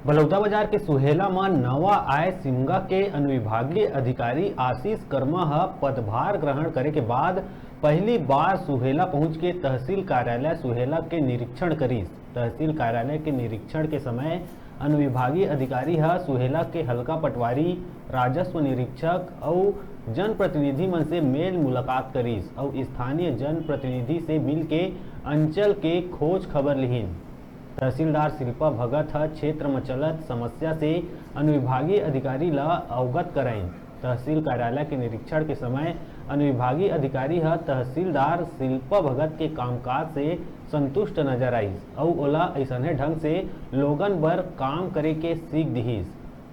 बलौदा बाजार के सुहेला में नवा आए सिमगा के अनुविभागीय अधिकारी आशीष कर्मा पदभार ग्रहण करे के बाद पहली बार सुहेला पहुंच के तहसील कार्यालय सुहेला के निरीक्षण करीस। तहसील कार्यालय के निरीक्षण के समय अनुविभागीय अधिकारी सुहेला के हल्का पटवारी, राजस्व निरीक्षक और जनप्रतिनिधि मन से मेल मुलाकात करीस और स्थानीय जनप्रतिनिधि से मिल के अंचल के खोज खबर लिहिन। तहसीलदार शिल्पा भगत क्षेत्र में चलत समस्या से अनुविभागीय अधिकारी ला अवगत कराइन। तहसील कार्यालय के निरीक्षण के समय अनुविभागीय अधिकारी तहसीलदार शिल्पा भगत के कामकाज से संतुष्ट नजर आई और ओला ऐसने ढंग से लोगन बर काम करे के सीख दिहिस।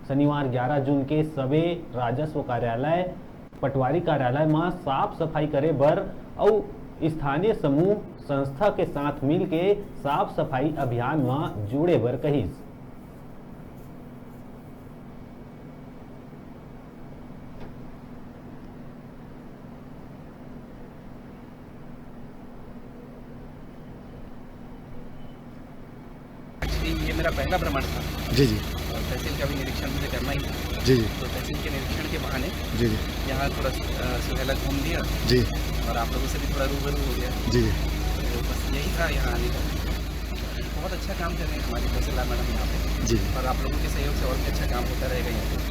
शनिवार 11 जून के सबे राजस्व कार्यालय, पटवारी कार्यालय में साफ सफाई करे बर और स्थानीय समूह संस्था के साथ मिल के साफ सफाई अभियान में जुड़े बर कहिस। ये मेरा पहला भ्रमण था। जी जी। और तहसील का भी निरीक्षण मुझे करना ही था। जी जी। तो तहसील के निरीक्षण के बहाने जी जी यहाँ थोड़ा सुहेला घूम लिया जी और आप लोगों से भी थोड़ा रूबरू हो गया। जी जी। तो बस यही था यहाँ आने का। बहुत अच्छा काम कर रहे हैं हमारी तहसीलदार मैडम यहाँ पे। जी। और आप लोगों के सहयोग से और भी अच्छा काम होता रहेगा यहाँ पे।